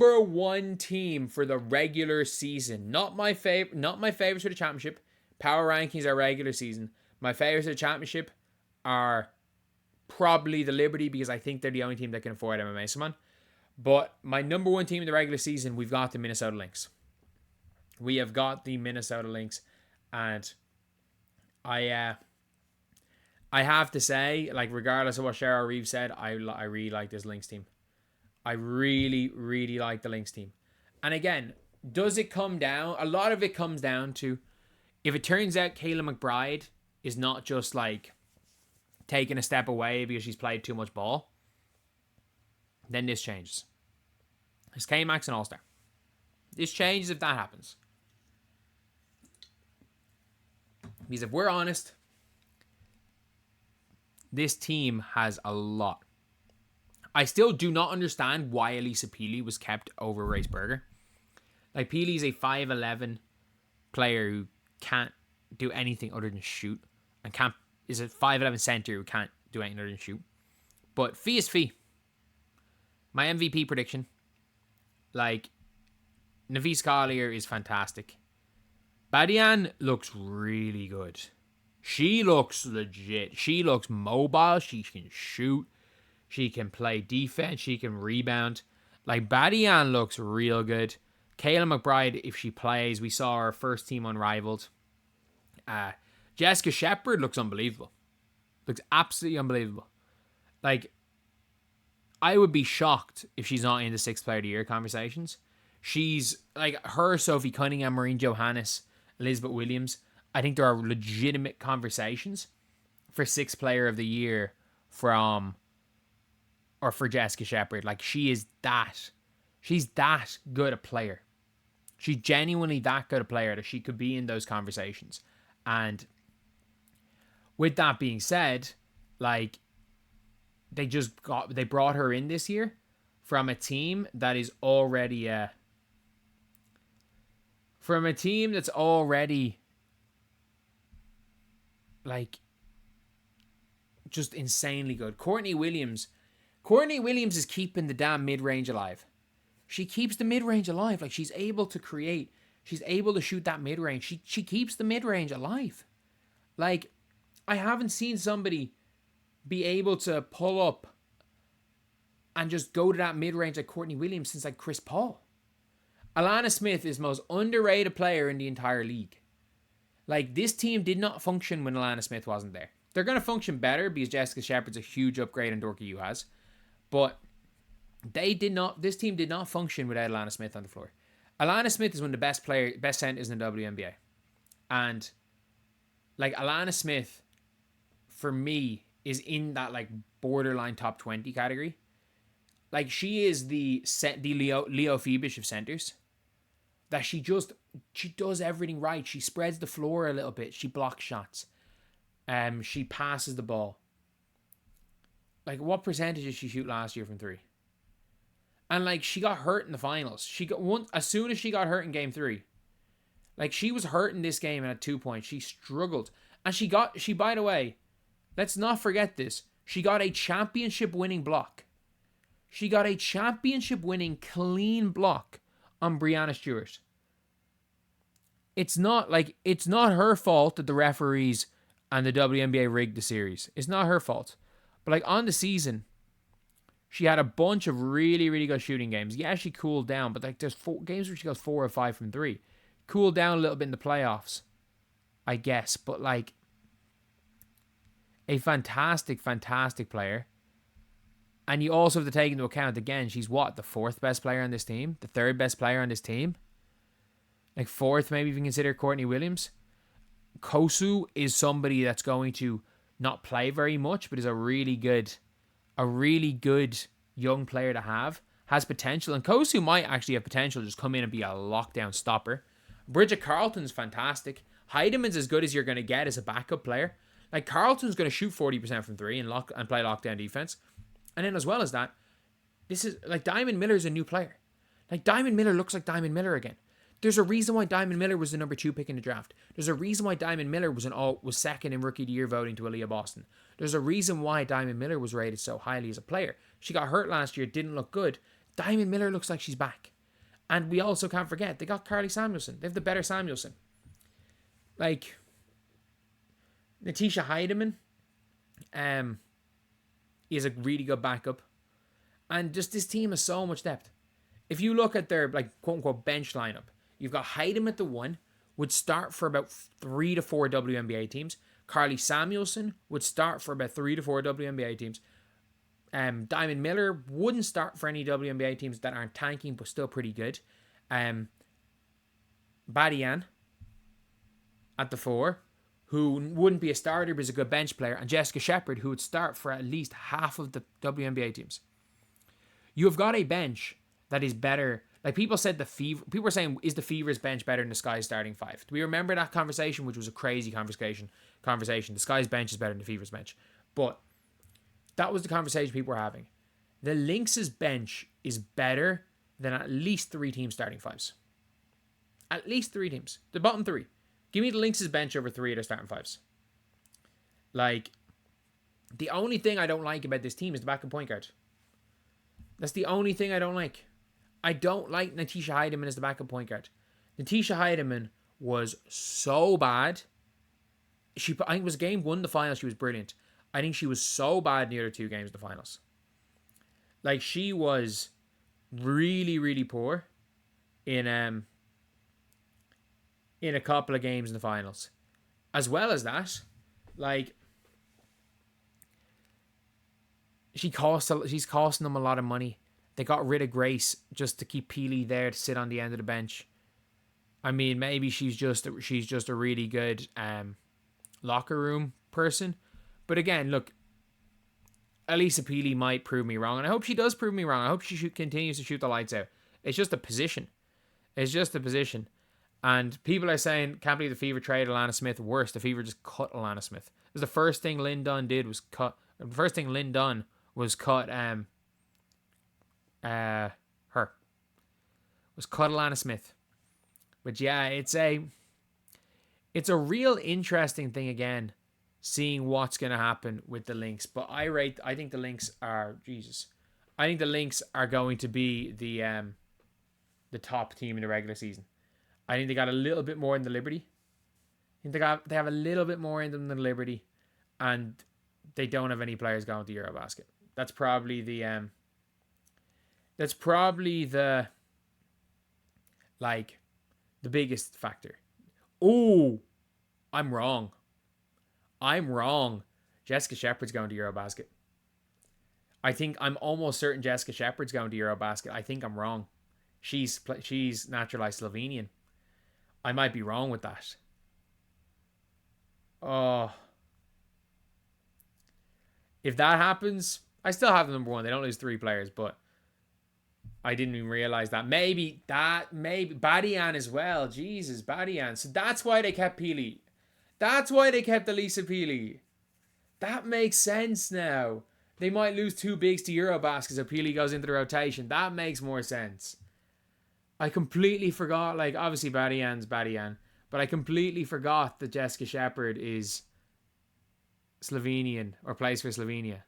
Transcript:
number one team for the regular season. Not my favorites for the championship. Power rankings are regular season. My favorites for the championship are probably the Liberty, because I think they're the only team that can afford MMA Mason. But my number one team in the regular season, we've got the Minnesota Lynx. We have got the Minnesota Lynx, and I have to say, like, regardless of what Cheryl Reeves said, I really like this Lynx team. I really, really like the Lynx team. And again, does it come down? A lot of it comes down to, if it turns out Kayla McBride is not just like taking a step away because she's played too much ball, then this changes. Is K-Max an all-star? This changes if that happens. Because if we're honest, this team has a lot. I still do not understand why Elisa Peely was kept over Race Berger. Like, Peely's a 5'11" player who can't do anything other than shoot. And is a 5'11" center who can't do anything other than shoot. But fee is fee. My MVP prediction. Like, Nafis Collier is fantastic. Badian looks really good. She looks legit. She looks mobile. She can shoot. She can play defense. She can rebound. Like, Badian looks real good. Kayla McBride, if she plays, we saw her first team unrivaled. Jessica Shepard looks unbelievable. Looks absolutely unbelievable. Like, I would be shocked if she's not in the 6th Player of the Year conversations. She's, like, her, Sophie Cunningham, Maureen Johannes, Elizabeth Williams. I think there are legitimate conversations for 6th Player of the Year for Jessica Shepard. Like, she's that good a player. She's genuinely that good a player that she could be in those conversations. And with that being said, like, they brought her in this year from a team that is already like, just insanely good. Courtney Williams is keeping the damn mid-range alive. She keeps the mid-range alive. Like, she's able to create. She's able to shoot that mid-range. She keeps the mid-range alive. Like, I haven't seen somebody be able to pull up and just go to that mid-range like Courtney Williams since, like, Chris Paul. Alana Smith is the most underrated player in the entire league. Like, this team did not function when Alana Smith wasn't there. They're going to function better because Jessica Shepard's a huge upgrade on Dorky Uhas. But this team did not function without Alana Smith on the floor. Alana Smith is one of the best centers in the WNBA. And, like, Alana Smith, for me, is in that, like, borderline top 20 category. Like, she is the Leo Phoebish of centers. That she does everything right. She spreads the floor a little bit. She blocks shots. She passes the ball. Like, what percentage did she shoot last year from 3? And, like, she got hurt in the finals. As soon as she got hurt in game 3. Like, she was hurt in this game and had 2 points. She struggled. And by the way, let's not forget this. She got a championship winning block. She got a championship winning clean block on Breanna Stewart. It's not her fault that the referees and the WNBA rigged the series. It's not her fault. But, like, on the season, she had a bunch of really, really good shooting games. Yeah, she cooled down, but, like, there's 4 games where she goes 4 or 5 from 3. Cooled down a little bit in the playoffs, I guess. But, like, a fantastic, fantastic player. And you also have to take into account, again, she's what? The 4th best player on this team? The 3rd best player on this team? Like, 4th, maybe if you consider Courtney Williams. Kosu is somebody that's going to not play very much, but is a really good young player to have. Has potential. And Kosu might actually have potential to just come in and be a lockdown stopper. Bridget Carlton's fantastic. Heidemann's as good as you're going to get as a backup player. Like, Carlton's going to shoot 40% from 3 and play lockdown defense. And then as well as that, this is, like, Diamond Miller's a new player. Like, Diamond Miller looks like Diamond Miller again. There's a reason why Diamond Miller was the number 2 pick in the draft. There's a reason why Diamond Miller was second in Rookie of the Year voting to Aaliyah Boston. There's a reason why Diamond Miller was rated so highly as a player. She got hurt last year, didn't look good. Diamond Miller looks like she's back. And we also can't forget, they got Carly Samuelson. They have the better Samuelson. Like, Natisha Heidemann is a really good backup. And just this team has so much depth. If you look at their, like, quote-unquote bench lineup, you've got Heidemann at the 1, would start for about 3 to 4 WNBA teams. Carly Samuelson would start for about 3 to 4 WNBA teams. Diamond Miller wouldn't start for any WNBA teams that aren't tanking, but still pretty good. Badian at the 4, who wouldn't be a starter but is a good bench player, and Jessica Shepard, who would start for at least half of the WNBA teams. You have got a bench that is better. Like, people said people were saying, is the Fever's bench better than the Sky's starting 5? Do we remember that conversation, which was a crazy conversation? The Sky's bench is better than the Fever's bench. But that was the conversation people were having. The Lynx's bench is better than at least 3 teams starting 5s. At least 3 teams. The bottom 3. Give me the Lynx's bench over 3 of their starting 5s. Like, the only thing I don't like about this team is the backup point guard. That's the only thing I don't like. I don't like Natisha Heidemann as the backup point guard. Natisha Heidemann was so bad. I think it was game 1 of the finals, she was brilliant. I think she was so bad in the other 2 games of the finals. Like, she was really, really poor in a couple of games in the finals. As well as that, like, she's costing them a lot of money. They got rid of Grace just to keep Peely there to sit on the end of the bench. I mean, maybe she's just a really good locker room person. But again, look, Elisa Peely might prove me wrong, and I hope she does prove me wrong. I hope she continues to shoot the lights out. It's just a position. And people are saying, can't believe the Fever traded Alana Smith. Worse, the Fever just cut Alana Smith. It was the first thing Lynn Dunn did was cut. The first thing Lynn Dunn was cut Alana Smith. But yeah, it's a real interesting thing again, seeing what's going to happen with the Lynx. But I think the Lynx are going to be the top team in the regular season. I think they got a little bit more in the Liberty. I think they have a little bit more in them than Liberty, and they don't have any players going to Eurobasket. That's probably the biggest factor. Oh, I'm wrong. Jessica Shepard's going to Eurobasket. I'm almost certain Jessica Shepard's going to Eurobasket. I think I'm wrong. She's naturalized Slovenian. I might be wrong with that. Oh. If that happens, I still have the number 1. They don't lose 3 players, but I didn't even realize that. Maybe Badian as well. Jesus, Badian. So that's why they kept Peely. That's why they kept Elisa Peely. That makes sense now. They might lose 2 bigs to Eurobasket so Peely goes into the rotation. That makes more sense. I completely forgot, like, obviously Badian's Badian, but I completely forgot that Jessica Shepard is Slovenian or plays for Slovenia.